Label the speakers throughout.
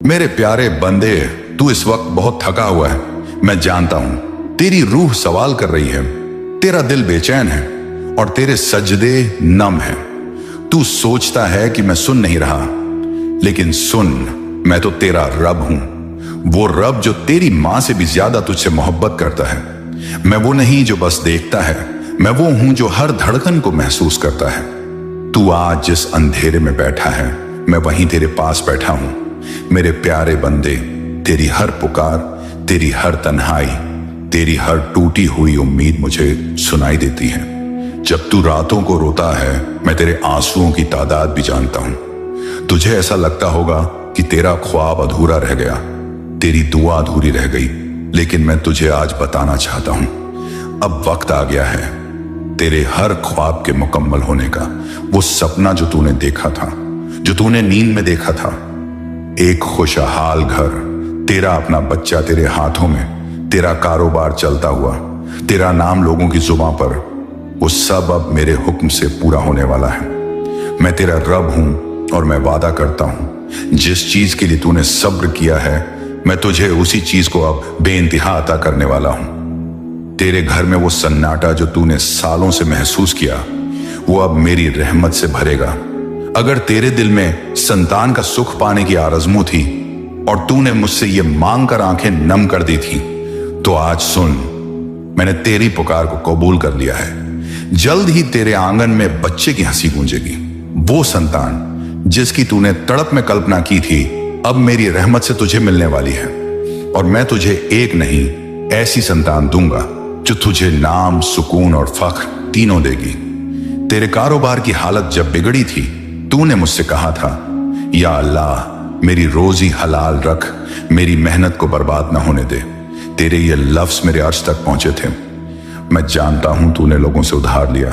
Speaker 1: मेरे प्यारे बंदे, तू इस वक्त बहुत थका हुआ है। मैं जानता हूं तेरी रूह सवाल कर रही है, तेरा दिल बेचैन है और तेरे सजदे नम हैं। तू सोचता है कि मैं सुन नहीं रहा, लेकिन सुन, मैं तो तेरा रब हूं। वो रब जो तेरी मां से भी ज्यादा तुझसे मोहब्बत करता है। मैं वो नहीं जो बस देखता है, मैं वो हूं जो हर धड़कन को महसूस करता है। तू आज जिस अंधेरे में बैठा है, मैं वहीं तेरे पास बैठा हूं। मेरे प्यारे बंदे, तेरी हर पुकार, तेरी हर तन्हाई, तेरी हर टूटी हुई उम्मीद मुझे सुनाई देती है। जब तू रातों को रोता है, मैं तेरे आंसुओं की तादाद भी जानता हूं। तुझे ऐसा लगता होगा कि तेरा ख्वाब अधूरा रह गया, तेरी दुआ अधूरी रह गई, लेकिन मैं तुझे आज बताना चाहता हूं, अब वक्त आ गया है तेरे हर ख्वाब के मुकम्मल होने का। वो सपना जो तूने देखा था, जो तूने नींद में देखा था, एक खुशहाल घर, तेरा अपना बच्चा तेरे हाथों में, तेरा कारोबार चलता हुआ, तेरा नाम लोगों की जुबां पर, वो सब अब मेरे हुक्म से पूरा होने वाला है। मैं तेरा रब हूं और मैं वादा करता हूं, जिस चीज के लिए तूने सब्र किया है, मैं तुझे उसी चीज को अब बेइंतहा अता करने वाला हूं। तेरे घर में वो सन्नाटा जो तूने सालों से महसूस किया, वो अब मेरी रहमत से भरेगा। अगर तेरे दिल में संतान का सुख पाने की आरज़ू थी और तूने मुझसे ये मांग कर आंखें नम कर दी थी, तो आज सुन, मैंने तेरी पुकार को कबूल कर लिया है। जल्द ही तेरे आंगन में बच्चे की हंसी गूंजेगी। वो संतान जिसकी तूने तड़प में कल्पना की थी, अब मेरी रहमत से तुझे मिलने वाली है। और मैं तुझे एक नहीं, ऐसी संतान दूंगा जो तुझे नाम, सुकून और फख्र तीनों देगी। तेरे कारोबार की हालत जब बिगड़ी थी, तूने मुझसे कहा था, या अल्लाह, मेरी रोजी हलाल रख, मेरी मेहनत को बर्बाद ना होने दे। तेरे ये लफ्ज मेरे अर्श तक पहुंचे थे। मैं जानता हूं तूने लोगों से उधार लिया,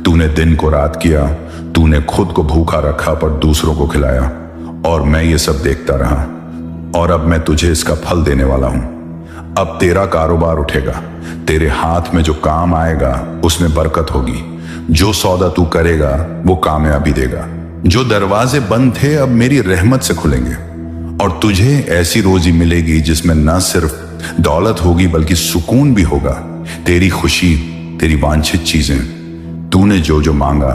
Speaker 1: तूने दिन को रात किया, तूने खुद को भूखा रखा पर दूसरों को खिलाया, और मैं ये सब देखता रहा। और अब मैं तुझे इसका फल देने वाला हूं। अब तेरा कारोबार उठेगा, तेरे हाथ में जो काम आएगा उसमें बरकत होगी। जो सौदा तू करेगा वो कामयाबी देगा। जो दरवाजे बंद थे अब मेरी रहमत से खुलेंगे, और तुझे ऐसी रोजी मिलेगी जिसमें न सिर्फ दौलत होगी बल्कि सुकून भी होगा। तेरी खुशी, तेरी वांछित चीजें, तूने जो जो मांगा,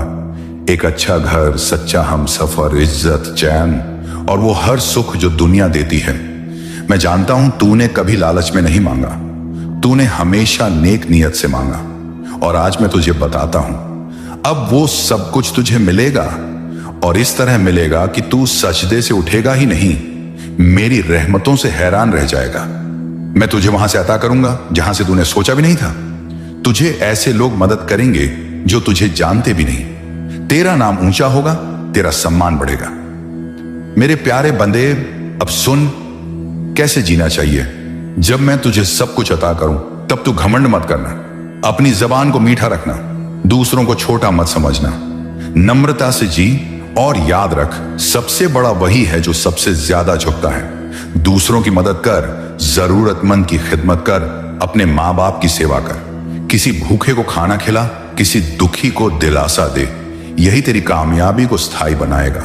Speaker 1: एक अच्छा घर, सच्चा हमसफर, इज्जत, चैन और वो हर सुख जो दुनिया देती है। मैं जानता हूं तूने कभी लालच में नहीं मांगा, तूने हमेशा नेक नियत से मांगा। और आज मैं तुझे बताता हूं, अब वो सब कुछ तुझे मिलेगा, और इस तरह मिलेगा कि तू सजदे से उठेगा ही नहीं, मेरी रहमतों से हैरान रह जाएगा। मैं तुझे वहां से अता करूंगा जहां से तूने सोचा भी नहीं था। तुझे ऐसे लोग मदद करेंगे जो तुझे जानते भी नहीं। तेरा नाम ऊंचा होगा, तेरा सम्मान बढ़ेगा। मेरे प्यारे बंदे, अब सुन कैसे जीना चाहिए। जब मैं तुझे सब कुछ अता करूं, तब तू घमंड मत करना, अपनी जबान को मीठा रखना, दूसरों को छोटा मत समझना, नम्रता से जी, और याद रख, सबसे बड़ा वही है जो सबसे ज्यादा झुकता है। दूसरों की मदद कर, जरूरतमंद की खिदमत कर, अपने माँ बाप की सेवा कर, किसी भूखे को खाना खिला, किसी दुखी को दिलासा दे। यही तेरी कामयाबी को स्थायी बनाएगा।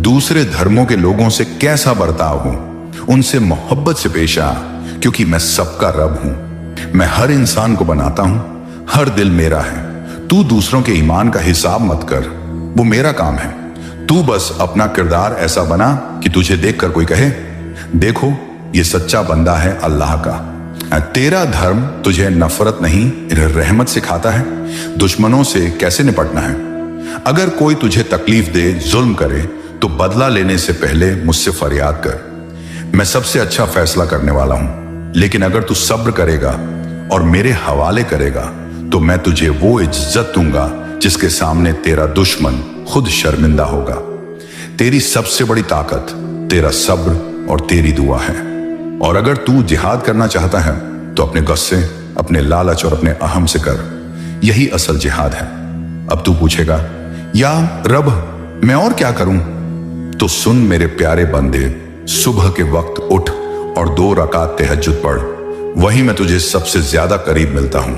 Speaker 1: दूसरे धर्मों के लोगों से कैसा बर्ताव हो, उनसे मोहब्बत से पेश आ, क्योंकि मैं सबका रब हूं। मैं हर इंसान को बनाता हूं, हर दिल मेरा है। तू दूसरों के ईमान का हिसाब मत कर, वो मेरा काम है। तू बस अपना किरदार ऐसा बना कि तुझे देखकर कोई कहे, देखो ये सच्चा बंदा है अल्लाह का। तेरा धर्म तुझे नफरत नहीं, रहमत सिखाता है। दुश्मनों से कैसे निपटना है। अगर कोई तुझे तकलीफ दे, जुल्म करे, तो बदला लेने से पहले मुझसे फरियाद कर। मैं सबसे अच्छा फैसला करने वाला हूं। लेकिन अगर तू सब्र करेगा और मेरे हवाले करेगा, तो मैं तुझे वो इज्जत दूंगा जिसके सामने तेरा दुश्मन खुद शर्मिंदा होगा। तेरी सबसे बड़ी ताकत तेरा सब्र और तेरी दुआ है। और अगर तू जिहाद करना चाहता है, तो अपने गुस्से, अपने लालच और अपने अहम से कर। यही असल जिहाद है। अब तू पूछेगा, या रब, मैं और क्या करूं? तो सुन मेरे प्यारे बंदे, सुबह के वक्त उठ और 2 रकात तहज्जुद पढ़। वही मैं तुझे सबसे ज्यादा करीब मिलता हूं।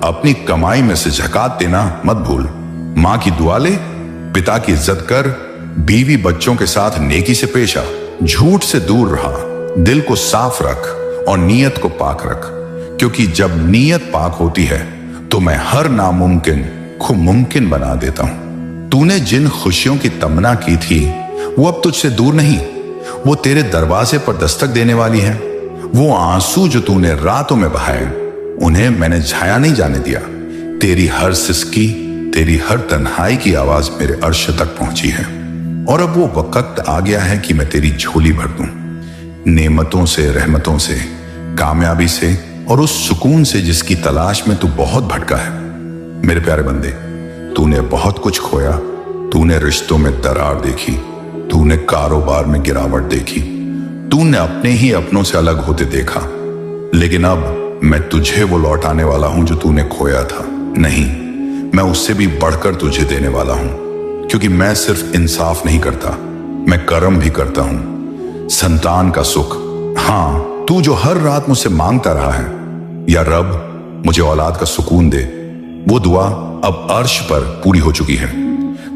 Speaker 1: अपनी कमाई में से ज़कात देना मत भूल। माँ की दुआ ले, पिता की इज्जत कर, बीवी बच्चों के साथ नेकी से पेश आ। झूठ से दूर रहा, दिल को साफ रख और नीयत को पाक रख, क्योंकि जब नीयत पाक होती है तो मैं हर नामुमकिन को मुमकिन बना देता हूं। तूने जिन खुशियों की तमन्ना की थी वो अब तुझसे दूर नहीं, वो तेरे दरवाजे पर दस्तक देने वाली है। वो आंसू जो तूने रातों में बहाए, उन्हें मैंने झाया नहीं जाने दिया। तेरी हर सिसकी, तेरी हर तन्हाई की आवाज मेरे अर्श तक पहुंची है। और अब वो वक्त आ गया है कि मैं तेरी झोली भर दूं, नेमतों से, रहमतों से, कामयाबी से और उस सुकून से जिसकी तलाश में तू बहुत भटका है। मेरे प्यारे बंदे, तूने बहुत कुछ खोया। तूने रिश्तों में दरार देखी, तूने कारोबार में गिरावट देखी, तूने अपने ही अपनों से अलग होते देखा। लेकिन अब मैं तुझे वो लौटाने वाला हूं जो तूने खोया था। नहीं, मैं उससे भी बढ़कर तुझे देने वाला हूं, क्योंकि मैं सिर्फ इंसाफ नहीं करता, मैं करम भी करता हूं। संतान का सुख, हाँ, तू जो हर रात मुझसे मांगता रहा है, या रब मुझे औलाद का सुकून दे, वो दुआ अब अर्श पर पूरी हो चुकी है।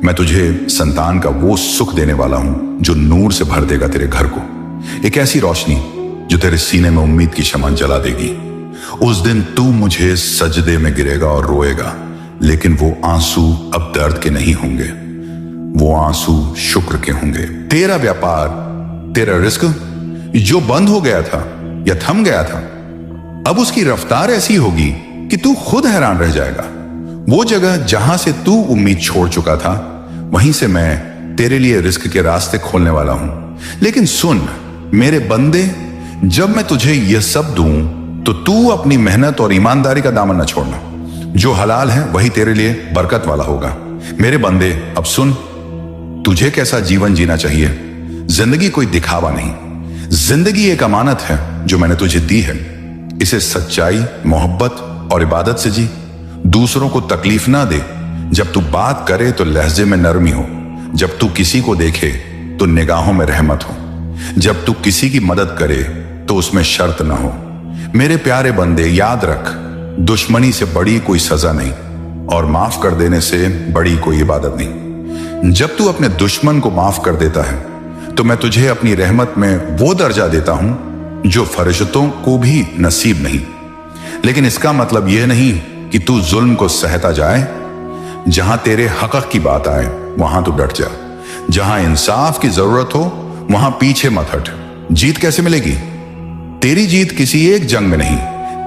Speaker 1: मैं तुझे संतान का वो सुख देने वाला हूं जो नूर से भर देगा तेरे घर को, एक ऐसी रोशनी जो तेरे सीने में उम्मीद की शमन जला देगी। उस दिन तू मुझे सजदे में गिरेगा और रोएगा, लेकिन वो आंसू अब दर्द के नहीं होंगे, वो आंसू शुक्र के होंगे। तेरा व्यापार, तेरा रिस्क जो बंद हो गया था या थम गया था, अब उसकी रफ्तार ऐसी होगी कि तू खुद हैरान रह जाएगा। वो जगह जहां से तू उम्मीद छोड़ चुका था, वहीं से मैं तेरे लिए रिस्क के रास्ते खोलने वाला हूं। लेकिन सुन मेरे बंदे, जब मैं तुझे यह सब दूं तो तू अपनी मेहनत और ईमानदारी का दामन न छोड़ना। जो हलाल है वही तेरे लिए बरकत वाला होगा। मेरे बंदे, अब सुन, तुझे कैसा जीवन जीना चाहिए। जिंदगी कोई दिखावा नहीं, जिंदगी एक अमानत है जो मैंने तुझे दी है। इसे सच्चाई, मोहब्बत और इबादत से जी। दूसरों को तकलीफ ना दे। जब तू बात करे तो लहजे में नरमी हो, जब तू किसी को देखे तो निगाहों में रहमत हो, जब तू किसी की मदद करे तो उसमें शर्त ना हो। मेरे प्यारे बंदे, याद रख, दुश्मनी से बड़ी कोई सजा नहीं और माफ कर देने से बड़ी कोई इबादत नहीं। जब तू अपने दुश्मन को माफ कर देता है तो मैं तुझे अपनी रहमत में वो दर्जा देता हूं जो फरिश्तों को भी नसीब नहीं। लेकिन इसका मतलब यह नहीं कि तू जुल्म को सहता जाए। जहां तेरे हक की बात आए वहां तू डट जा। जहां इंसाफ की जरूरत हो वहां पीछे मत हट। जीत कैसे मिलेगी? तेरी जीत किसी एक जंग में नहीं,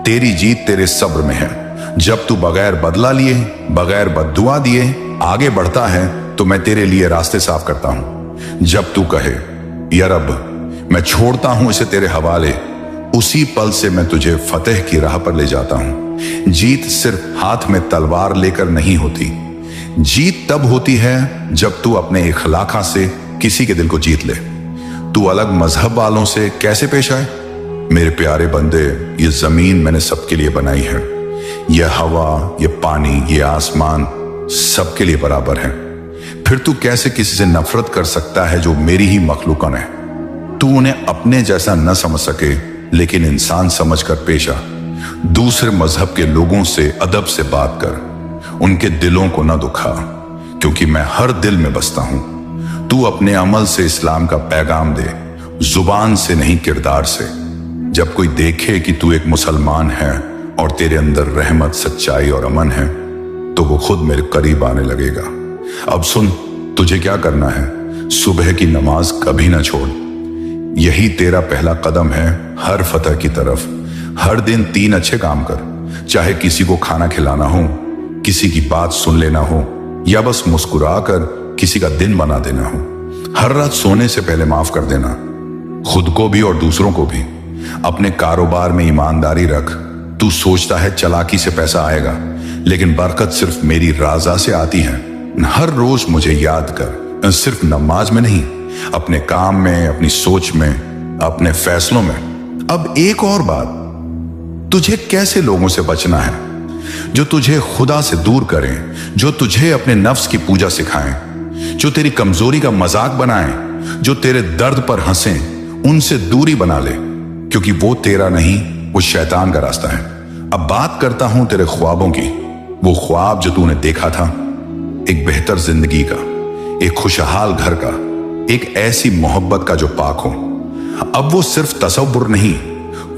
Speaker 1: तेरी जीत तेरे सब्र में है। जब तू बगैर बदला लिए, बगैर बद्दुआ दिए आगे बढ़ता है तो मैं तेरे लिए रास्ते साफ करता हूं। जब तू कहे या रब मैं छोड़ता हूं इसे तेरे हवाले, उसी पल से मैं तुझे फतेह की राह पर ले जाता हूं। जीत सिर्फ हाथ में तलवार लेकर नहीं होती, जीत तब होती है जब तू अपने इखलाका से किसी के दिल को जीत ले। तू अलग मजहब वालों से कैसे पेश आए? मेरे प्यारे बंदे, ये जमीन मैंने सबके लिए बनाई है। यह हवा, ये पानी, ये आसमान सबके लिए बराबर है। फिर तू कैसे किसी से नफरत कर सकता है जो मेरी ही मखलूकन है? तू उन्हें अपने जैसा न समझ सके, लेकिन इंसान समझकर पेश आ। दूसरे मजहब के लोगों से अदब से बात कर, उनके दिलों को न दुखा, क्योंकि मैं हर दिल में बसता हूं। तू अपने अमल से इस्लाम का पैगाम दे, जुबान से नहीं किरदार से। जब कोई देखे कि तू एक मुसलमान है और तेरे अंदर रहमत, सच्चाई और अमन है, तो वो खुद मेरे करीब आने लगेगा। अब सुन, तुझे क्या करना है। सुबह की नमाज कभी ना छोड़, यही तेरा पहला कदम है हर फतह की तरफ। हर दिन 3 अच्छे काम कर, चाहे किसी को खाना खिलाना हो, किसी की बात सुन लेना हो, या बस मुस्कुरा कर किसी का दिन बना देना हो। हर रात सोने से पहले माफ कर देना, खुद को भी और दूसरों को भी। अपने कारोबार में ईमानदारी रख। तू सोचता है चालाकी से पैसा आएगा, लेकिन बरकत सिर्फ मेरी राजा से आती है। हर रोज मुझे याद कर, सिर्फ नमाज में नहीं, अपने काम में, अपनी सोच में, अपने फैसलों में। अब एक और बात, तुझे कैसे लोगों से बचना है जो तुझे खुदा से दूर करें, जो तुझे अपने नफ्स की पूजा सिखाएं, जो तेरी कमजोरी का मजाक बनाएं, जो तेरे दर्द पर हंसें। उनसे दूरी बना ले, क्योंकि वो तेरा नहीं, वो शैतान का रास्ता है। अब बात करता हूं तेरे ख्वाबों की। वो ख्वाब जो तूने देखा था, एक बेहतर जिंदगी का, एक खुशहाल घर का, एक ऐसी मोहब्बत का जो पाक हो। अब वो सिर्फ तसव्वुर नहीं,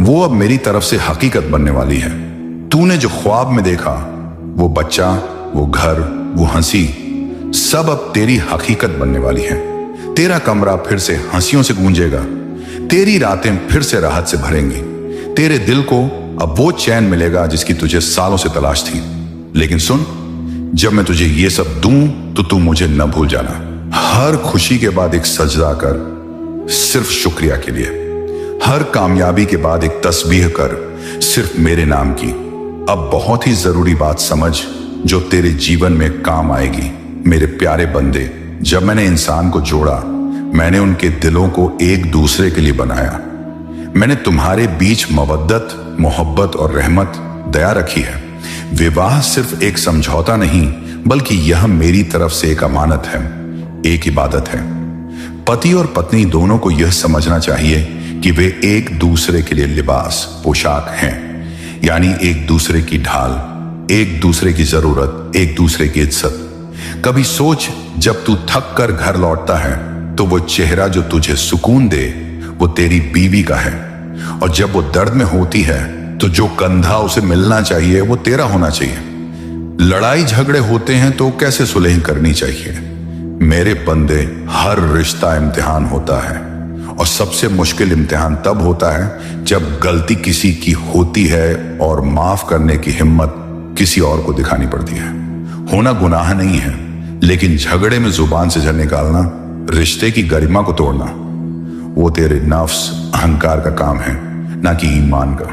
Speaker 1: वो अब मेरी तरफ से हकीकत बनने वाली है। तूने जो ख्वाब में देखा, वो बच्चा, वो घर, वो हंसी, सब अब तेरी हकीकत बनने वाली है। तेरा कमरा फिर से हंसियों से गूंजेगा, तेरी रातें फिर से राहत से भरेंगी। तेरे दिल को अब वो चैन मिलेगा जिसकी तुझे सालों से तलाश थी। लेकिन सुन, जब मैं तुझे ये सब दूं तो तू मुझे न भूल जाना। हर खुशी के बाद एक सजदा कर, सिर्फ शुक्रिया के लिए। हर कामयाबी के बाद एक तस्बीह कर, सिर्फ मेरे नाम की। अब बहुत ही जरूरी बात समझ जो तेरे जीवन में काम आएगी। मेरे प्यारे बंदे, जब मैंने इंसान को जोड़ा, मैंने उनके दिलों को एक दूसरे के लिए बनाया। मैंने तुम्हारे बीच मवद्दत, मोहब्बत और रहमत, दया रखी है। विवाह सिर्फ एक समझौता नहीं, बल्कि यह मेरी तरफ से एक अमानत है, एक इबादत है। पति और पत्नी दोनों को यह समझना चाहिए कि वे एक दूसरे के लिए लिबास, पोशाक हैं, यानी एक दूसरे की ढाल, एक दूसरे की जरूरत, एक दूसरे की इज्जत। कभी सोच, जब तू थक कर घर लौटता है तो वो चेहरा जो तुझे सुकून दे वो तेरी बीवी का है, और जब वो दर्द में होती है तो जो कंधा उसे मिलना चाहिए वो तेरा होना चाहिए। लड़ाई झगड़े होते हैं तो कैसे सुलह करनी चाहिए। मेरे बंदे, हर रिश्ता इम्तिहान होता है, और सबसे मुश्किल इम्तिहान तब होता है जब गलती किसी की होती है और माफ करने की हिम्मत किसी और को दिखानी पड़ती है। होना गुनाह नहीं है, लेकिन झगड़े में जुबान से जहर निकालना, रिश्ते की गरिमा को तोड़ना, वो तेरे नफ्स, अहंकार का काम है, ना कि ईमान का।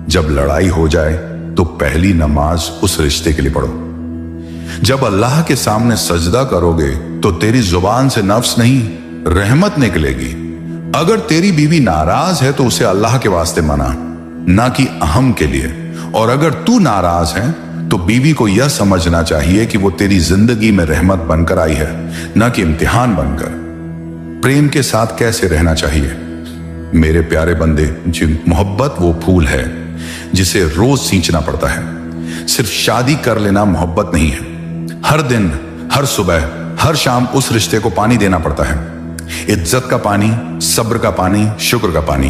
Speaker 1: जब लड़ाई हो जाए तो पहली नमाज उस रिश्ते के लिए पढ़ो। जब अल्लाह के सामने सजदा करोगे तो तेरी जुबान से नफ्स नहीं, रहमत निकलेगी। अगर तेरी बीवी नाराज है तो उसे अल्लाह के वास्ते मना, ना कि अहम के लिए। और अगर तू नाराज है तो बीवी को यह समझना चाहिए कि वो तेरी जिंदगी में रहमत बनकर आई है, ना कि इम्तिहान बनकर। प्रेम के साथ कैसे रहना चाहिए मेरे प्यारे बंदे जी? मोहब्बत वो फूल है जिसे रोज सींचना पड़ता है। सिर्फ शादी कर लेना मोहब्बत नहीं है। हर दिन, हर सुबह, हर शाम उस रिश्ते को पानी देना पड़ता है। इज्जत का पानी, सब्र का पानी, शुक्र का पानी।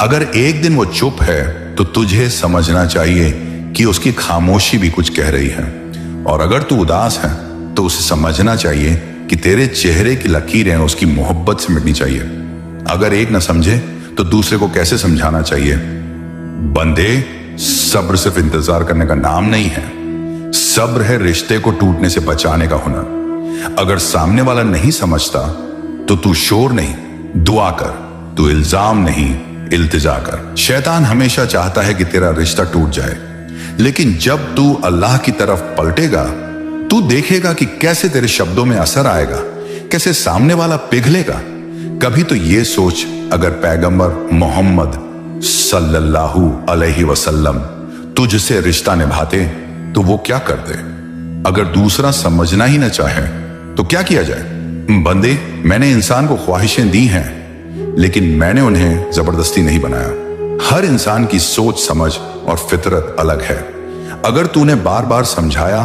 Speaker 1: अगर एक दिन वो चुप है तो तुझे समझना चाहिए कि उसकी खामोशी भी कुछ कह रही है। और अगर तू उदास है तो उसे समझना चाहिए कि तेरे चेहरे की लकीरें उसकी मोहब्बत से मिटनी चाहिए। अगर एक न समझे तो दूसरे को कैसे समझाना चाहिए। बंदे, सब्र सिर्फ इंतजार करने का नाम नहीं है, सब्र है रिश्ते को टूटने से बचाने का हुनर। अगर सामने वाला नहीं समझता तो तू शोर नहीं, दुआ कर। तू इल्जाम नहीं, इल्तिजा कर। शैतान हमेशा चाहता है कि तेरा रिश्ता टूट जाए, लेकिन जब तू अल्लाह की तरफ पलटेगा तू देखेगा कि कैसे तेरे शब्दों में असर आएगा, कैसे सामने वाला पिघलेगा। कभी तो ये सोच, अगर पैगंबर मोहम्मद सल्लल्लाहु अलैहि वसल्लम तुझसे रिश्ता निभाते तो वो क्या करते। अगर दूसरा समझना ही न चाहे तो क्या किया जाए। बंदे, मैंने इंसान को ख्वाहिशें दी हैं, लेकिन मैंने उन्हें जबरदस्ती नहीं बनाया। हर इंसान की सोच, समझ और फितरत अलग है। अगर तूने बार बार समझाया,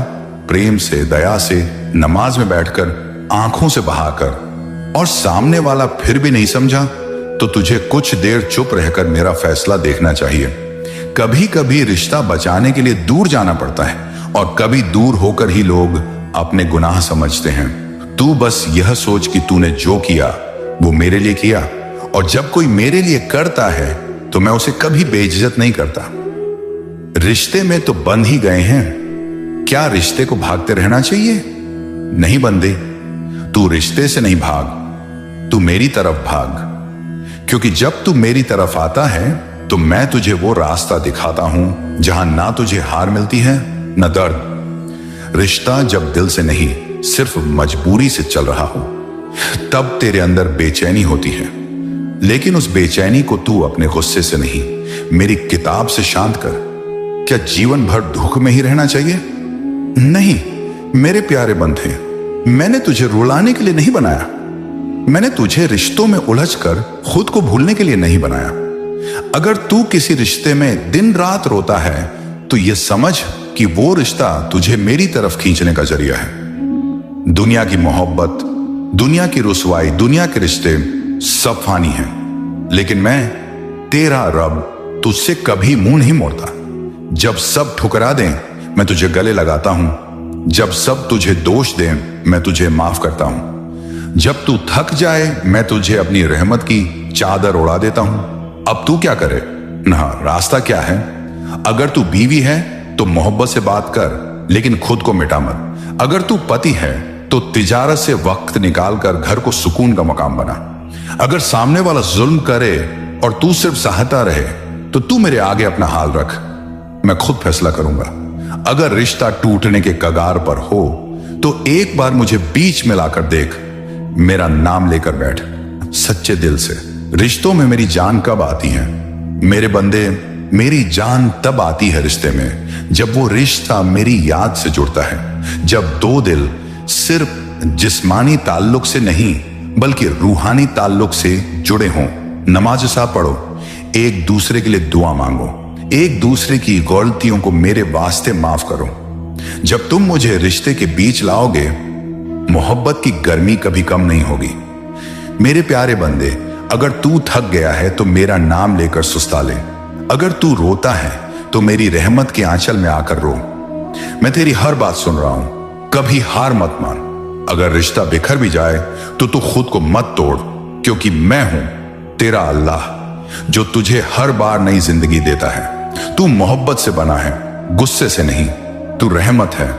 Speaker 1: प्रेम से, दया से, नमाज में बैठकर, आंखों से बहाकर, और सामने वाला फिर भी नहीं समझा, तो तुझे कुछ देर चुप रहकर मेरा फैसला देखना चाहिए। कभी कभी रिश्ता बचाने के लिए दूर जाना पड़ता है, और कभी दूर होकर ही लोग अपने गुनाह समझते हैं। तू बस यह सोच कि तूने जो किया वो मेरे लिए किया, और जब कोई मेरे लिए करता है तो मैं उसे कभी बेइज्जत नहीं करता। रिश्ते में तो बंध ही गए हैं, क्या रिश्ते को भागते रहना चाहिए? नहीं बंदे, तू रिश्ते से नहीं भाग, तू मेरी तरफ भाग। क्योंकि जब तू मेरी तरफ आता है तो मैं तुझे वो रास्ता दिखाता हूं जहां ना तुझे हार मिलती है न दर्द। रिश्ता जब दिल से नहीं, सिर्फ मजबूरी से चल रहा हो, तब तेरे अंदर बेचैनी होती है। लेकिन उस बेचैनी को तू अपने गुस्से से नहीं, मेरी किताब से शांत कर। क्या जीवन भर दुख में ही रहना चाहिए? नहीं मेरे प्यारे बंधे, मैंने तुझे रुलाने के लिए नहीं बनाया। मैंने तुझे रिश्तों में उलझकर खुद को भूलने के लिए नहीं बनाया। अगर तू किसी रिश्ते में दिन रात रोता है तो यह समझ कि वो रिश्ता तुझे मेरी तरफ खींचने का जरिया है। दुनिया की मोहब्बत, दुनिया की रुसवाई, दुनिया के रिश्ते सब फानी हैं। लेकिन मैं तेरा रब तुझसे कभी मुंह नहीं मोड़ता। जब सब ठुकरा दें मैं तुझे गले लगाता हूं, जब सब तुझे दोष दें मैं तुझे माफ करता हूं, जब तू थक जाए मैं तुझे अपनी रहमत की चादर उड़ा देता हूं। अब तू क्या करे ना, रास्ता क्या है? अगर तू बीवी है तो मोहब्बत से बात कर, लेकिन खुद को मिटा मत। अगर तू पति है तो तिजारत से वक्त निकाल कर घर को सुकून का मकाम बना। अगर सामने वाला जुल्म करे और तू सिर्फ सहता रहे तो तू मेरे आगे अपना हाल रख, मैं खुद फैसला करूंगा। अगर रिश्ता टूटने के कगार पर हो तो एक बार मुझे बीच में लाकर देख, मेरा नाम लेकर बैठ सच्चे दिल से। रिश्तों में मेरी जान कब आती है मेरे बंदे? मेरी जान तब आती है रिश्ते में जब वो रिश्ता मेरी याद से जुड़ता है, जब दो दिल सिर्फ जिस्मानी ताल्लुक से नहीं बल्कि रूहानी ताल्लुक से जुड़े हों। नमाज सा पढ़ो, एक दूसरे के लिए दुआ मांगो, एक दूसरे की गलतियों को मेरे वास्ते माफ करो। जब तुम मुझे रिश्ते के बीच लाओगे मोहब्बत की गर्मी कभी कम नहीं होगी। मेरे प्यारे बंदे, अगर तू थक गया है तो मेरा नाम लेकर सुस्ता ले। अगर तू रोता है तो मेरी रहमत के आंचल में आकर रो। मैं तेरी हर बात सुन रहा हूं, कभी हार मत मान। अगर रिश्ता बिखर भी जाए तो तू खुद को मत तोड़, क्योंकि मैं हूं तेरा अल्लाह जो तुझे हर बार नई जिंदगी देता है। तू मोहब्बत से बना है, गुस्से से नहीं। तू रहमत है,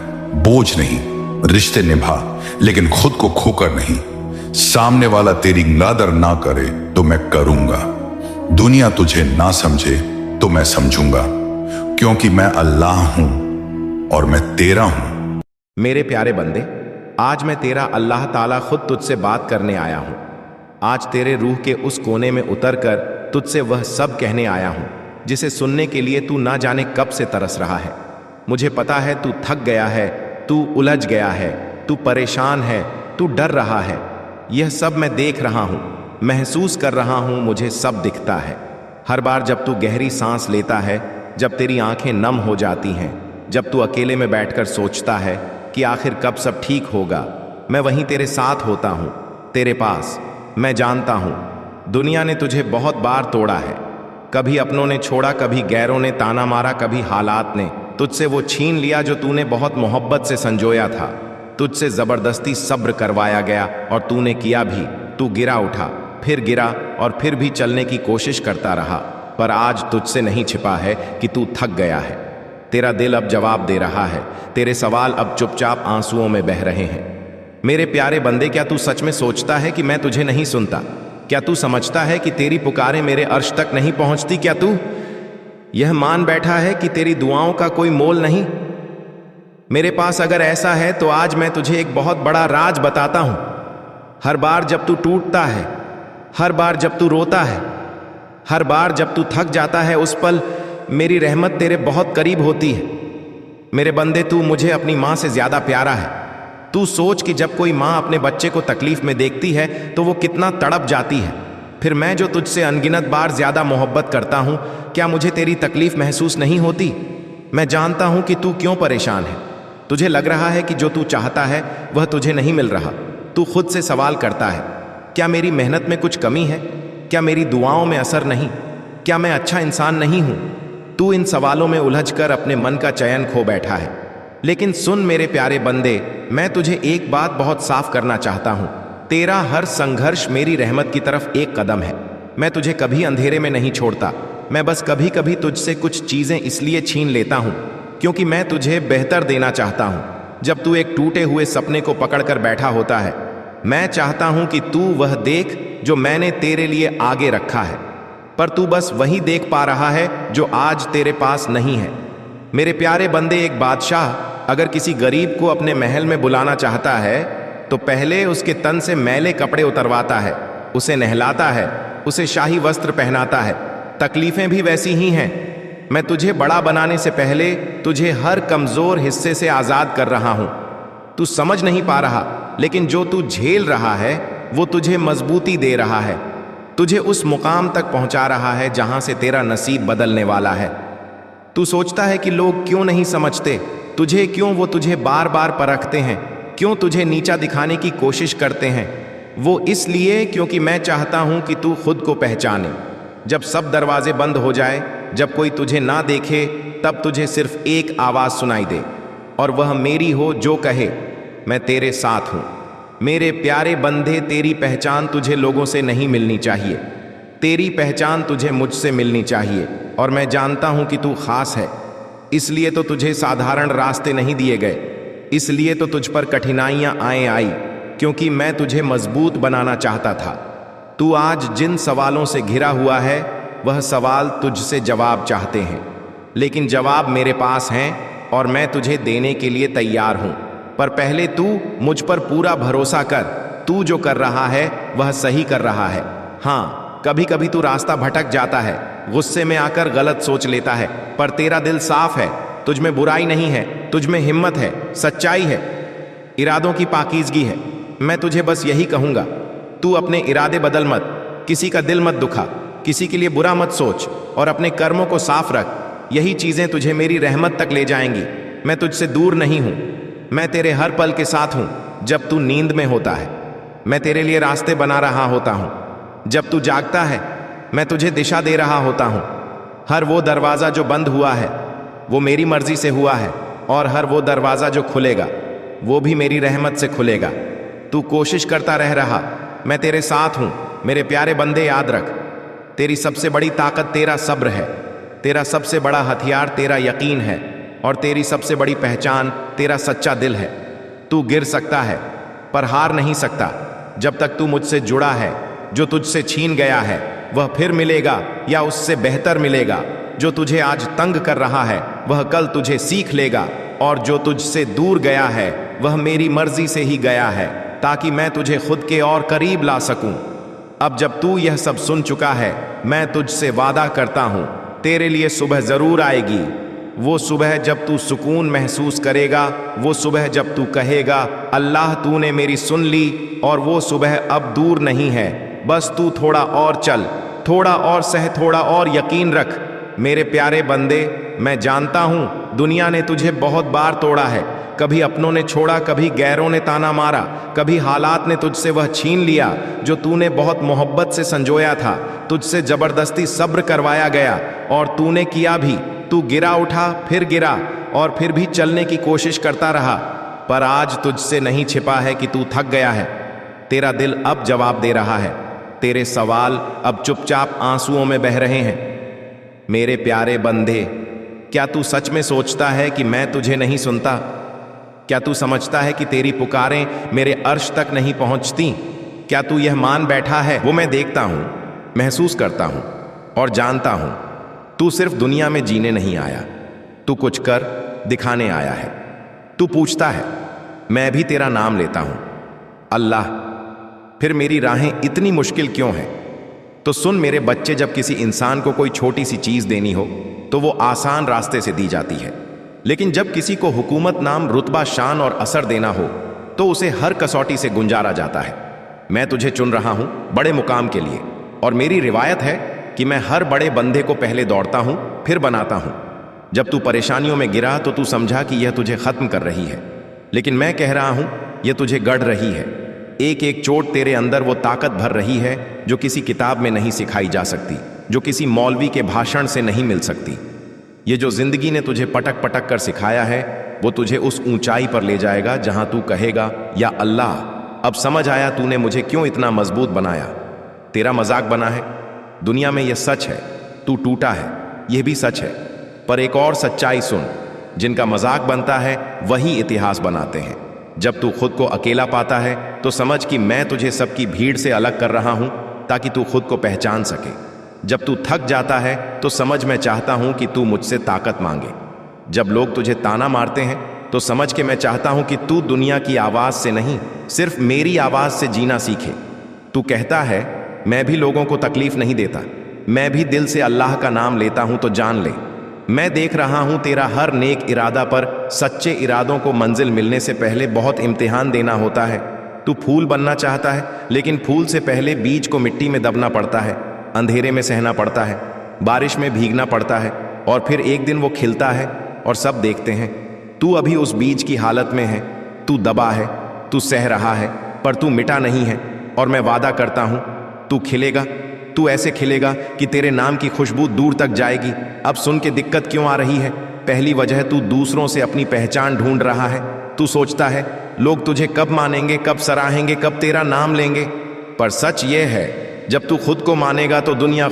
Speaker 1: बोझ नहीं। रिश्ते निभा लेकिन खुद को खोकर नहीं। सामने वाला तेरी कदर ना करे तो मैं करूंगा। दुनिया तुझे ना समझे तो मैं समझूंगा, क्योंकि मैं अल्लाह हूं और मैं तेरा हूं।
Speaker 2: मेरे प्यारे बंदे, आज मैं तेरा अल्लाह ताला खुद तुझसे बात करने आया हूं। आज तेरे रूह के उस कोने में उतरकर तुझसे वह सब कहने आया हूं जिसे सुनने के लिए तू ना जाने कब से तरस रहा है। मुझे पता है तू थक गया है, तू उलझ गया है, तू परेशान है, तू डर रहा है। यह सब मैं देख रहा हूं, महसूस कर रहा हूं, मुझे सब दिखता है। हर बार जब तू गहरी सांस लेता है, जब तेरी आंखें नम हो जाती हैं, जब तू अकेले में बैठकर सोचता है कि आखिर कब सब ठीक होगा, मैं वहीं तेरे साथ होता हूं, तेरे पास। मैं जानता हूं दुनिया ने तुझे बहुत बार तोड़ा है, कभी अपनों ने छोड़ा, कभी गैरों ने ताना मारा, कभी हालात ने तुझसे वो छीन लिया जो तूने बहुत मोहब्बत से संजोया था। तुझसे जबरदस्ती सब्र करवाया गया और तूने किया भी। तू गिरा उठा, फिर गिरा और फिर भी चलने की कोशिश करता रहा, पर आज तुझसे नहीं छिपा है कि तू थक गया है। तेरा दिल अब जवाब दे रहा है, तेरे सवाल अब चुपचाप आंसुओं में बह रहे हैं। मेरे प्यारे बंदे, क्या तू सच में सोचता है कि मैं तुझे नहीं सुनता? क्या तू समझता है कि तेरी पुकारें मेरे अर्श तक नहीं पहुंचती? क्या तू यह मान बैठा है कि तेरी दुआओं का कोई मोल नहीं? मेरे पास अगर ऐसा है तो आज मैं तुझे एक बहुत बड़ा राज बताता हूं। हर बार जब तू टूटता है, हर बार जब तू रोता है, हर बार जब तू थक जाता है, उस पल मेरी रहमत तेरे बहुत करीब होती है। मेरे बंदे, तू मुझे अपनी माँ से ज्यादा प्यारा है। तू सोच कि जब कोई माँ अपने बच्चे को तकलीफ में देखती है तो वो कितना तड़प जाती है। फिर मैं जो तुझसे अनगिनत बार ज्यादा मोहब्बत करता हूं, क्या मुझे तेरी तकलीफ महसूस नहीं होती? मैं जानता हूं कि तू क्यों परेशान है। तुझे लग रहा है कि जो तू चाहता है वह तुझे नहीं मिल रहा। तू खुद से सवाल करता है, क्या मेरी मेहनत में कुछ कमी है? क्या मेरी दुआओं में असर नहीं? क्या मैं अच्छा इंसान नहीं हूं? तू इन सवालों में उलझकर अपने मन का चयन खो बैठा है। लेकिन सुन मेरे प्यारे बंदे, मैं तुझे एक बात बहुत साफ करना चाहता हूं। तेरा हर संघर्ष मेरी रहमत की तरफ एक कदम है। मैं तुझे कभी अंधेरे में नहीं छोड़ता। मैं बस कभी कभी तुझसे कुछ चीजें इसलिए छीन लेता हूं क्योंकि मैं तुझे बेहतर देना चाहता हूं। जब तू एक टूटे हुए सपने को पकड़कर बैठा होता है, मैं चाहता हूं कि तू वह देख जो मैंने तेरे लिए आगे रखा है, पर तू बस वही देख पा रहा है जो आज तेरे पास नहीं है। मेरे प्यारे बंदे, एक बादशाह अगर किसी गरीब को अपने महल में बुलाना चाहता है तो पहले उसके तन से मैले कपड़े उतरवाता है, उसे नहलाता है, उसे शाही वस्त्र पहनाता है। तकलीफें भी वैसी ही हैं। मैं तुझे बड़ा बनाने से पहले तुझे हर कमजोर हिस्से से आजाद कर रहा हूं। तू समझ नहीं पा रहा, लेकिन जो तू झेल रहा है वो तुझे मजबूती दे रहा है, तुझे उस मुकाम तक पहुंचा रहा है जहां से तेरा नसीब बदलने वाला है। तू सोचता है कि लोग क्यों नहीं समझते तुझे, क्यों वो तुझे बार बार परखते हैं, क्यों तुझे नीचा दिखाने की कोशिश करते हैं। वो इसलिए क्योंकि मैं चाहता हूं कि तू खुद को पहचाने। जब सब दरवाजे बंद हो जाए, जब कोई तुझे ना देखे, तब तुझे सिर्फ एक आवाज सुनाई दे, और वह मेरी हो जो कहे, मैं तेरे साथ हूं। मेरे प्यारे बंदे, तेरी पहचान तुझे लोगों से नहीं मिलनी चाहिए, तेरी पहचान तुझे मुझसे मिलनी चाहिए। और मैं जानता हूं कि तू खास है, इसलिए तो तुझे साधारण रास्ते नहीं दिए गए, इसलिए तो तुझ पर कठिनाइयां आई, क्योंकि मैं तुझे मजबूत बनाना चाहता था। तू आज जिन सवालों से घिरा हुआ है, वह सवाल तुझसे जवाब चाहते हैं, लेकिन जवाब मेरे पास हैं और मैं तुझे देने के लिए तैयार हूं। पर पहले तू मुझ पर पूरा भरोसा कर। तू जो कर रहा है वह सही कर रहा है। हाँ, कभी कभी तू रास्ता भटक जाता है, गुस्से में आकर गलत सोच लेता है, पर तेरा दिल साफ है, तुझ में बुराई नहीं है, तुझ में हिम्मत है, सच्चाई है, इरादों की पाकीज़गी है। मैं तुझे बस यही कहूंगा, तू अपने इरादे बदल मत, किसी का दिल मत दुखा, किसी के लिए बुरा मत सोच, और अपने कर्मों को साफ रख। यही चीजें तुझे मेरी रहमत तक ले जाएंगी। मैं तुझसे दूर नहीं हूं, मैं तेरे हर पल के साथ हूं। जब तू नींद में होता है, मैं तेरे लिए रास्ते बना रहा होता हूं। जब तू जागता है, मैं तुझे दिशा दे रहा होता हूं। हर वो दरवाजा जो बंद हुआ है, वो मेरी मर्जी से हुआ है, और हर वो दरवाजा जो खुलेगा, वो भी मेरी रहमत से खुलेगा। तू कोशिश करता रह रहा, मैं तेरे साथ हूं। मेरे प्यारे बंदे, याद रख, तेरी सबसे बड़ी ताकत तेरा सब्र है, तेरा सबसे बड़ा हथियार तेरा यकीन है, और तेरी सबसे बड़ी पहचान तेरा सच्चा दिल है। तू गिर सकता है, पर हार नहीं सकता। जब तक तू मुझसे जुड़ा है, जो तुझसे छीन गया है वह फिर मिलेगा या उससे बेहतर मिलेगा। जो तुझे आज तंग कर रहा है वह कल तुझे सीख लेगा, और जो तुझसे दूर गया है वह मेरी मर्जी से ही गया है, ताकि मैं तुझे खुद के और करीब ला सकूं। अब जब तू यह सब सुन चुका है, मैं तुझसे वादा करता हूं, तेरे लिए सुबह जरूर आएगी। वो सुबह जब तू सुकून महसूस करेगा, वो सुबह जब तू कहेगा, अल्लाह तूने मेरी सुन ली। और वो सुबह अब दूर नहीं है, बस तू थोड़ा और चल, थोड़ा और सह, थोड़ा और यकीन रख। मेरे प्यारे बंदे, मैं जानता हूं दुनिया ने तुझे बहुत बार तोड़ा है, कभी अपनों ने छोड़ा, कभी गैरों ने ताना मारा, कभी हालात ने तुझसे वह छीन लिया जो तूने बहुत मोहब्बत से संजोया था। तुझसे जबरदस्ती सब्र करवाया गया, और तूने किया भी। तू गिरा उठा, फिर गिरा, और फिर भी चलने की कोशिश करता रहा। पर आज तुझसे नहीं छिपा है कि तू थक गया है। तेरा दिल अब जवाब दे रहा है, तेरे सवाल अब चुपचाप आंसुओं में बह रहे हैं। मेरे प्यारे बंदे, क्या तू सच में सोचता है कि मैं तुझे नहीं सुनता? क्या तू समझता है कि तेरी पुकारें मेरे अर्श तक नहीं पहुंचती? क्या तू यह मान बैठा है, वो मैं देखता हूं, महसूस करता हूं और जानता हूं। तू सिर्फ दुनिया में जीने नहीं आया, तू कुछ कर दिखाने आया है। तू पूछता है, मैं भी तेरा नाम लेता हूं, अल्लाह, फिर मेरी राहें इतनी मुश्किल क्यों हैं? तो सुन मेरे बच्चे, जब किसी इंसान को कोई छोटी सी चीज देनी हो तो वो आसान रास्ते से दी जाती है, लेकिन जब किसी को हुकूमत नाम, रुतबा, शान और असर देना हो तो उसे हर कसौटी से गुंजारा जाता है। मैं तुझे चुन रहा हूं बड़े मुकाम के लिए, और मेरी रिवायत है कि मैं हर बड़े बंदे को पहले दौड़ता हूं, फिर बनाता हूं। जब तू परेशानियों में गिरा तो तू समझा कि यह तुझे खत्म कर रही है, लेकिन मैं कह रहा हूं यह तुझे गढ़ रही है। एक एक चोट तेरे अंदर वो ताकत भर रही है जो किसी किताब में नहीं सिखाई जा सकती, जो किसी मौलवी के भाषण से नहीं मिल सकती। ये जो जिंदगी ने तुझे पटक पटक कर सिखाया है, वो तुझे उस ऊंचाई पर ले जाएगा जहां तू कहेगा, या अल्लाह, अब समझ आया तूने मुझे क्यों इतना मजबूत बनाया। तेरा मजाक बना है, दुनिया में यह सच है, तू टूटा है, यह भी सच है। पर एक और सच्चाई सुन, जिनका मजाक बनता है वही इतिहास बनाते हैं। जब तू खुद को अकेला पाता है तो समझ कि मैं तुझे सबकी भीड़ से अलग कर रहा हूं ताकि तू खुद को पहचान सके। जब तू थक जाता है तो समझ मैं चाहता हूं कि तू मुझसे ताकत मांगे। जब लोग तुझे ताना मारते हैं तो समझ के मैं चाहता हूं कि तू दुनिया की आवाज से नहीं, सिर्फ मेरी आवाज से जीना सीखे। तू कहता है, मैं भी लोगों को तकलीफ नहीं देता, मैं भी दिल से अल्लाह का नाम लेता हूं, तो जान ले, मैं देख रहा हूं तेरा हर नेक इरादा पर। सच्चे इरादों को मंजिल मिलने से पहले बहुत इम्तिहान देना होता है। तू फूल बनना चाहता है, लेकिन फूल से पहले बीज को मिट्टी में दबना पड़ता है, अंधेरे में सहना पड़ता है, बारिश में भीगना पड़ता है, और फिर एक दिन वो खिलता है और सब देखते हैं। तू अभी उस बीज की हालत में है, तू दबा है, तू सह रहा है, पर तू मिटा नहीं है। और मैं वादा करता हूं तू खिलेगा। तू ऐसे खिलेगा कि तेरे नाम की खुशबू दूर तक जाएगी। अब सुन के दिक्कत क्यों आ रही है? पहली वजह, तू दूसरों से अपनी पहचान ढूंढ रहा है। तू सोचता है लोग तुझे कब मानेंगे, कब सराहेंगे, कब तेरा नाम लेंगे। पर सच ये है, जब तू खुद को मानेगा तो दुनिया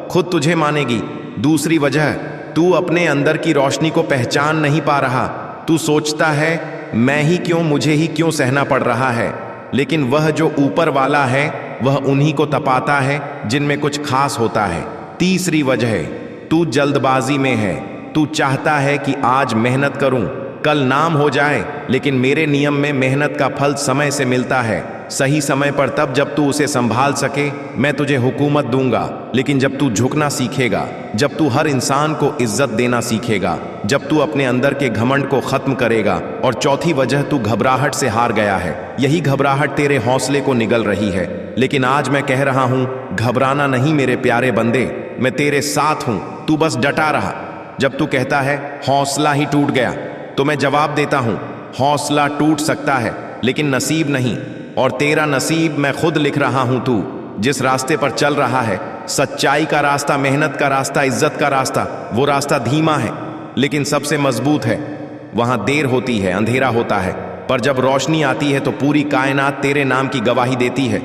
Speaker 2: खुद तुझे मानेगी। दूसरी वजह, तू अपने अंदर की रोशनी को पहचान नहीं पा रहा। तू सोचता है मैं ही क्यों, मुझे ही क्यों सहना पड़ रहा है। लेकिन वह जो ऊपर वाला है वह उन्हीं को तपाता है जिनमें कुछ खास होता है। तीसरी वजह, तू जल्दबाजी में है। तू चाहता है कि आज मेहनत करूं, कल नाम हो जाए, लेकिन मेरे नियम में मेहनत का फल समय से मिलता है, सही समय पर, तब जब तू उसे संभाल सके। मैं तुझे हुकूमत दूंगा, लेकिन जब तू झुकना सीखेगा, जब तू हर इंसान को इज्जत देना सीखेगा, जब तू अपने अंदर के घमंड को खत्म करेगा। और चौथी वजह, तू घबराहट से हार गया है। यही घबराहट तेरे हौसले को निगल रही है। लेकिन आज मैं कह रहा हूं, घबराना नहीं मेरे प्यारे बंदे, मैं तेरे साथ हूं, तू बस डटा रहा। जब तू कहता है हौसला ही टूट गया, तो मैं जवाब देता हूं, हौसला टूट सकता है लेकिन नसीब नहीं। और तेरा नसीब मैं खुद लिख रहा हूं। तू जिस रास्ते पर चल रहा है, सच्चाई का रास्ता, मेहनत का रास्ता, इज्जत का रास्ता, वो रास्ता धीमा है लेकिन सबसे मजबूत है। वहां देर होती है, अंधेरा होता है, पर जब रोशनी आती है तो पूरी कायनात तेरे नाम की गवाही देती है।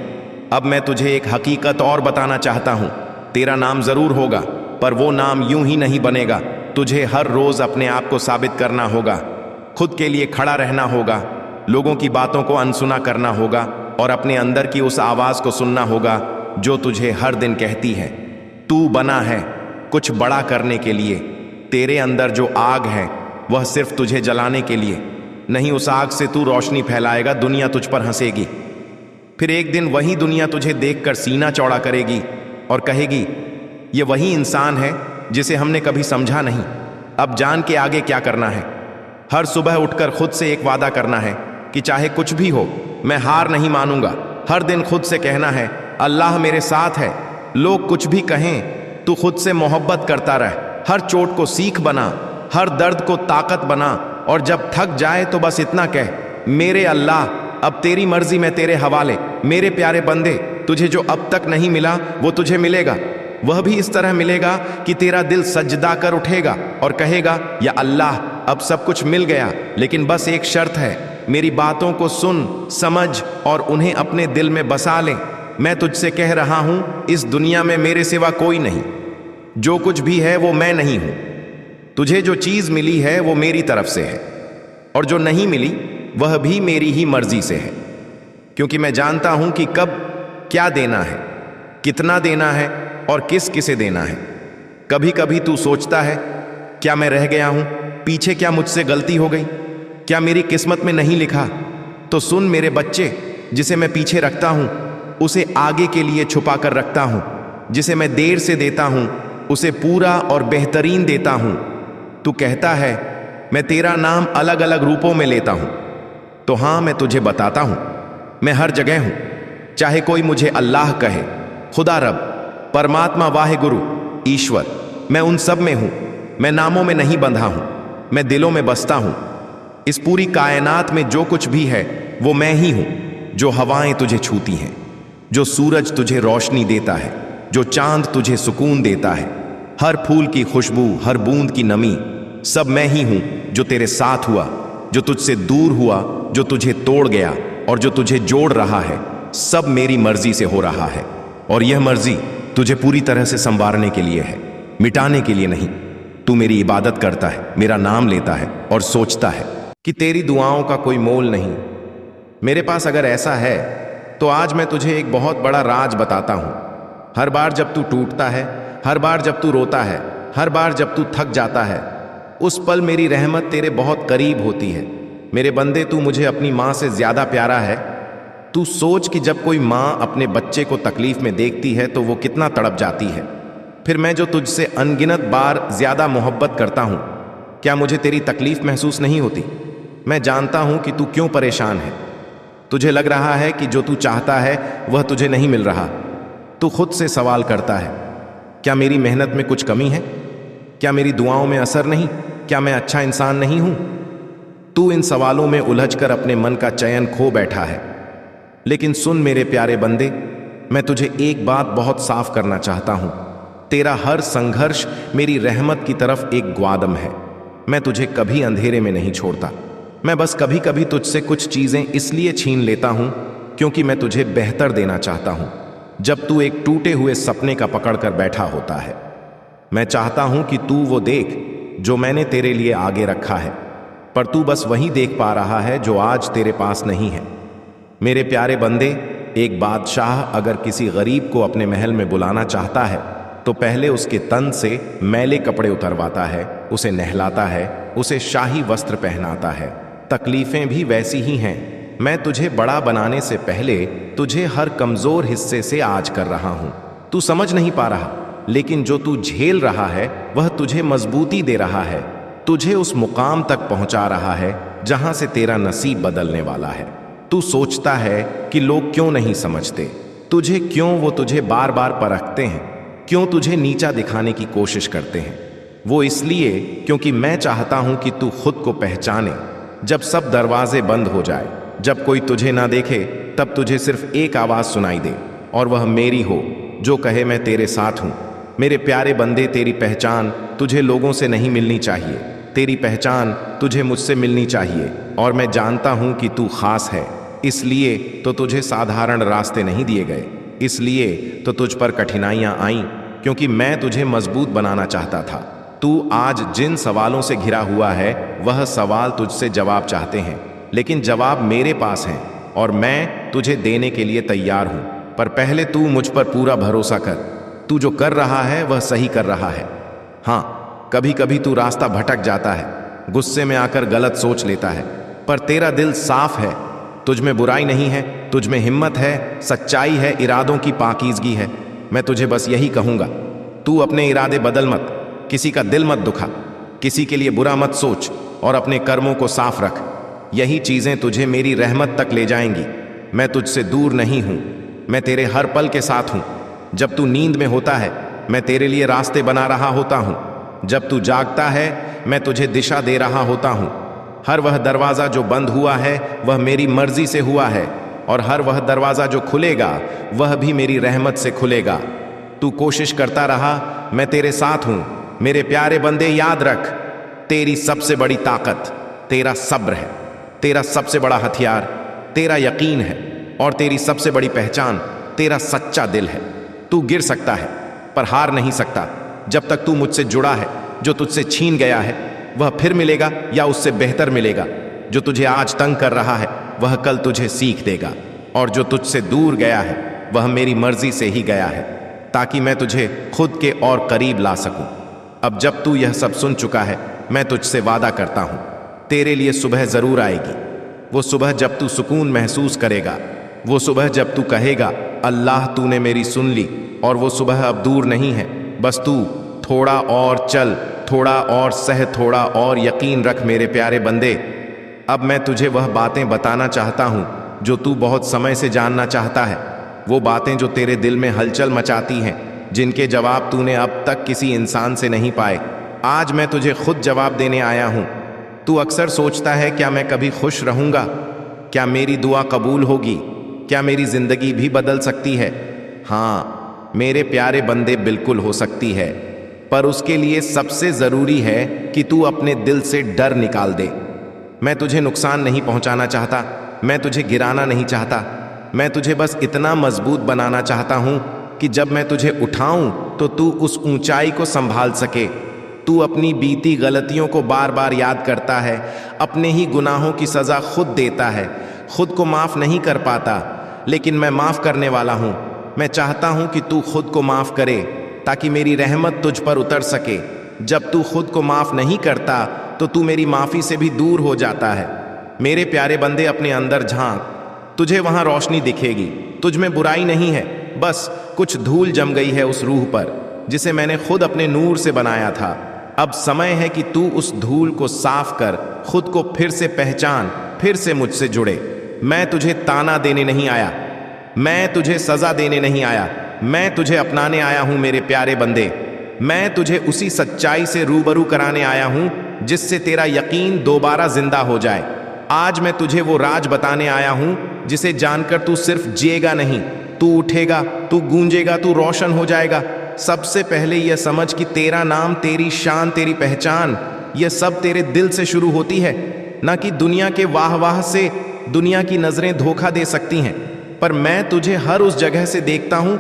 Speaker 2: अब मैं तुझे एक हकीकत और बताना चाहता हूं, तेरा नाम जरूर होगा, पर वो नाम यूं ही नहीं बनेगा। तुझे हर रोज अपने आप को साबित करना होगा, खुद के लिए खड़ा रहना होगा, लोगों की बातों को अनसुना करना होगा और अपने अंदर की उस आवाज को सुनना होगा जो तुझे हर दिन कहती है तू बना है कुछ बड़ा करने के लिए। तेरे अंदर जो आग है वह सिर्फ तुझे जलाने के लिए नहीं, उस आग से तू रोशनी फैलाएगा, दुनिया तुझ पर हंसेगी। फिर एक दिन वही दुनिया तुझे देखकर सीना चौड़ा करेगी और कहेगी ये वही इंसान है जिसे हमने कभी समझा नहीं। अब जान के आगे क्या करना है। हर सुबह उठकर खुद से एक वादा करना है कि चाहे कुछ भी हो मैं हार नहीं मानूंगा। हर दिन खुद से कहना है अल्लाह मेरे साथ है, लोग कुछ भी कहें तू खुद से मोहब्बत करता रह। हर चोट को सीख बना, हर दर्द को ताकत बना, और जब थक जाए तो बस इतना कह मेरे अल्लाह अब तेरी मर्जी में तेरे हवाले। मेरे प्यारे बंदे, तुझे जो अब तक नहीं मिला वो तुझे मिलेगा। वह भी इस तरह मिलेगा कि तेरा दिल सजदा कर उठेगा और कहेगा या अल्लाह अब सब कुछ मिल गया, लेकिन बस एक शर्त है, मेरी बातों को सुन, समझ और उन्हें अपने दिल में बसा ले। मैं तुझसे कह रहा हूं इस दुनिया में मेरे सिवा कोई नहीं, जो कुछ भी है वो मैं नहीं हूं। तुझे जो चीज मिली है वो मेरी तरफ से है, और जो नहीं मिली वह भी मेरी ही मर्जी से है, क्योंकि मैं जानता हूं कि कब क्या देना है, कितना देना है और किस किसे देना है। कभी कभी तू सोचता है क्या मैं रह गया हूं पीछे, क्या मुझसे गलती हो गई, क्या मेरी किस्मत में नहीं लिखा। तो सुन मेरे बच्चे, जिसे मैं पीछे रखता हूं उसे आगे के लिए छुपा कर रखता हूं, जिसे मैं देर से देता हूं उसे पूरा और बेहतरीन देता हूं। तू कहता है मैं तेरा नाम अलग अलग रूपों में लेता हूं, तो हां मैं तुझे बताता हूं, मैं हर जगह हूं। चाहे कोई मुझे अल्लाह कहे, खुदा रब, परमात्मा, वाहे गुरु, ईश्वर, मैं उन सब में हूं। मैं नामों में नहीं बंधा हूं, मैं दिलों में बसता हूं। इस पूरी कायनात में जो कुछ भी है वो मैं ही हूं। जो हवाएं तुझे छूती हैं, जो सूरज तुझे रोशनी देता है, जो चांद तुझे सुकून देता है, हर फूल की खुशबू, हर बूंद की नमी, सब मैं ही हूं। जो तेरे साथ हुआ, जो तुझसे दूर हुआ, जो तुझे तोड़ गया और जो तुझे जोड़ रहा है, सब मेरी मर्जी से हो रहा है। और यह मर्जी तुझे पूरी तरह से संवारने के लिए है, मिटाने के लिए नहीं। तू मेरी इबादत करता है, मेरा नाम लेता है और सोचता है कि तेरी दुआओं का कोई मोल नहीं। मेरे पास अगर ऐसा है तो आज मैं तुझे एक बहुत बड़ा राज बताता हूं। हर बार जब तू टूटता है, हर बार जब तू रोता है, हर बार जब तू थक जाता है, उस पल मेरी रहमत तेरे बहुत करीब होती है। मेरे बंदे, तू मुझे अपनी माँ से ज्यादा प्यारा है। तू सोच कि जब कोई माँ अपने बच्चे को तकलीफ में देखती है तो वो कितना तड़प जाती है। फिर मैं जो तुझसे अनगिनत बार ज्यादा मोहब्बत करता हूं, क्या मुझे तेरी तकलीफ महसूस नहीं होती? मैं जानता हूं कि तू क्यों परेशान है। तुझे लग रहा है कि जो तू चाहता है वह तुझे नहीं मिल रहा। तू खुद से सवाल करता है, क्या मेरी मेहनत में कुछ कमी है? क्या मेरी दुआओं में असर नहीं? क्या मैं अच्छा इंसान नहीं हूं? तू इन सवालों में उलझकर अपने मन का चयन खो बैठा है। लेकिन सुन मेरे प्यारे बंदे, मैं तुझे एक बात बहुत साफ करना चाहता हूं। तेरा हर संघर्ष मेरी रहमत की तरफ एक ग्वादम है। मैं तुझे कभी अंधेरे में नहीं छोड़ता। मैं बस कभी कभी तुझसे कुछ चीजें इसलिए छीन लेता हूं क्योंकि मैं तुझे बेहतर देना चाहता हूं। जब तू एक टूटे हुए सपने का पकड़ कर बैठा होता है, मैं चाहता हूं कि तू वो देख जो मैंने तेरे लिए आगे रखा है, पर तू बस वही देख पा रहा है जो आज तेरे पास नहीं है। मेरे प्यारे बंदे, एक बादशाह अगर किसी गरीब को अपने महल में बुलाना चाहता है तो पहले उसके तन से मैले कपड़े उतरवाता है, उसे नहलाता है, उसे शाही वस्त्र पहनाता है। तकलीफें भी वैसी ही हैं। मैं तुझे बड़ा बनाने से पहले तुझे हर कमजोर हिस्से से आज कर रहा हूं। तू समझ नहीं पा रहा, लेकिन जो तू झेल रहा है वह तुझे मजबूती दे रहा है, तुझे उस मुकाम तक पहुंचा रहा है जहां से तेरा नसीब बदलने वाला है। तू सोचता है कि लोग क्यों नहीं समझते तुझे, क्यों वो तुझे बार बार परखते हैं, क्यों तुझे नीचा दिखाने की कोशिश करते हैं। वो इसलिए क्योंकि मैं चाहता हूं कि तू खुद को पहचाने। जब सब दरवाजे बंद हो जाए, जब कोई तुझे ना देखे, तब तुझे सिर्फ एक आवाज सुनाई दे और वह मेरी हो, जो कहे मैं तेरे साथ हूं। मेरे प्यारे बंदे, तेरी पहचान तुझे लोगों से नहीं मिलनी चाहिए, तेरी पहचान तुझे मुझसे मिलनी चाहिए। और मैं जानता हूं कि तू खास है, इसलिए तो तुझे साधारण रास्ते नहीं दिए गए, इसलिए तो तुझ पर कठिनाइयां आईं, क्योंकि मैं तुझे मजबूत बनाना चाहता था। तू आज जिन सवालों से घिरा हुआ है वह सवाल तुझसे जवाब चाहते हैं, लेकिन जवाब मेरे पास हैं और मैं तुझे देने के लिए तैयार हूं। पर पहले तू मुझ पर पूरा भरोसा कर। तू जो कर रहा है वह सही कर रहा है। हाँ, कभी कभी तू रास्ता भटक जाता है, गुस्से में आकर गलत सोच लेता है, पर तेरा दिल साफ है। तुझ में बुराई नहीं है, तुझ में हिम्मत है, सच्चाई है, इरादों की पाकीज़गी है। मैं तुझे बस यही कहूंगा, तू अपने इरादे बदल मत, किसी का दिल मत दुखा, किसी के लिए बुरा मत सोच और अपने कर्मों को साफ रख। यही चीजें तुझे मेरी रहमत तक ले जाएंगी। मैं तुझसे दूर नहीं हूं, मैं तेरे हर पल के साथ हूं। जब तू नींद में होता है, मैं तेरे लिए रास्ते बना रहा होता हूं। जब तू जागता है, मैं तुझे दिशा दे रहा होता हूं। हर वह दरवाजा जो बंद हुआ है वह मेरी मर्जी से हुआ है, और हर वह दरवाजा जो खुलेगा वह भी मेरी रहमत से खुलेगा। तू कोशिश करता रहा, मैं तेरे साथ हूं। मेरे प्यारे बंदे, याद रख, तेरी सबसे बड़ी ताकत तेरा सब्र है, तेरा सबसे बड़ा हथियार तेरा यकीन है, और तेरी सबसे बड़ी पहचान तेरा सच्चा दिल है। तू गिर सकता है पर हार नहीं सकता। जब तक तू मुझसे जुड़ा है, जो तुझसे छीन गया है वह फिर मिलेगा या उससे बेहतर मिलेगा। जो तुझे आज तंग कर रहा है वह कल तुझे सीख देगा, और जो तुझसे दूर गया है वह मेरी मर्जी से ही गया है, ताकि मैं तुझे खुद के और करीब ला सकूं। अब जब तू यह सब सुन चुका है, मैं तुझसे वादा करता हूं, तेरे लिए सुबह जरूर आएगी। वो सुबह जब तू सुकून महसूस करेगा, वो सुबह जब तू कहेगा अल्लाह तूने मेरी सुन ली। और वो सुबह अब दूर नहीं है, बस तू थोड़ा और चल, थोड़ा और सह, थोड़ा और यकीन रख। मेरे प्यारे बंदे, अब मैं तुझे वह बातें बताना चाहता हूं जो तू बहुत समय से जानना चाहता है। वो बातें जो तेरे दिल में हलचल मचाती हैं, जिनके जवाब तूने अब तक किसी इंसान से नहीं पाए। आज मैं तुझे खुद जवाब देने आया हूं। तू अक्सर सोचता है, क्या मैं कभी खुश रहूंगा? क्या मेरी दुआ कबूल होगी? क्या मेरी जिंदगी भी बदल सकती है? हाँ मेरे प्यारे बंदे, बिल्कुल हो सकती है, पर उसके लिए सबसे जरूरी है कि तू अपने दिल से डर निकाल दे। मैं तुझे नुकसान नहीं पहुंचाना चाहता, मैं तुझे गिराना नहीं चाहता। मैं तुझे बस इतना मजबूत बनाना चाहता हूं कि जब मैं तुझे उठाऊं तो तू उस ऊंचाई को संभाल सके। तू अपनी बीती गलतियों को बार बार याद करता है, अपने ही गुनाहों की सजा खुद देता है, खुद को माफ नहीं कर पाता, लेकिन मैं माफ करने वाला हूं। मैं चाहता हूं कि तू खुद को माफ करे ताकि मेरी रहमत तुझ पर उतर सके। जब तू खुद को माफ नहीं करता तो तू मेरी माफी से भी दूर हो जाता है। मेरे प्यारे बंदे, अपने अंदर झांक, तुझे वहां रोशनी दिखेगी। तुझ में बुराई नहीं है, बस कुछ धूल जम गई है उस रूह पर जिसे मैंने खुद अपने नूर से बनाया था। अब समय है कि तू उस धूल को साफ कर, खुद को फिर से पहचान, फिर से मुझसे जुड़े। मैं तुझे ताना देने नहीं आया, मैं तुझे सजा देने नहीं आया, मैं तुझे अपनाने आया हूं। मेरे प्यारे बंदे, मैं तुझे उसी सच्चाई से रूबरू कराने आया हूं जिससे तेरा यकीन दोबारा जिंदा हो जाए। आज मैं तुझे वो राज बताने आया हूं जिसे जानकर तू सिर्फ जिएगा नहीं, तू उठेगा, तू गूंजेगा, तू रोशन हो जाएगा। सबसे पहले यह समझ कि तेरा नाम, तेरी शान, तेरी पहचान, यह सब तेरे दिल से शुरू होती है। ना कि दुनिया के वाह वाह से। दुनिया की नजरें धोखा दे सकती हैं, पर मैं तुझे हर उस जगह से देखता हूं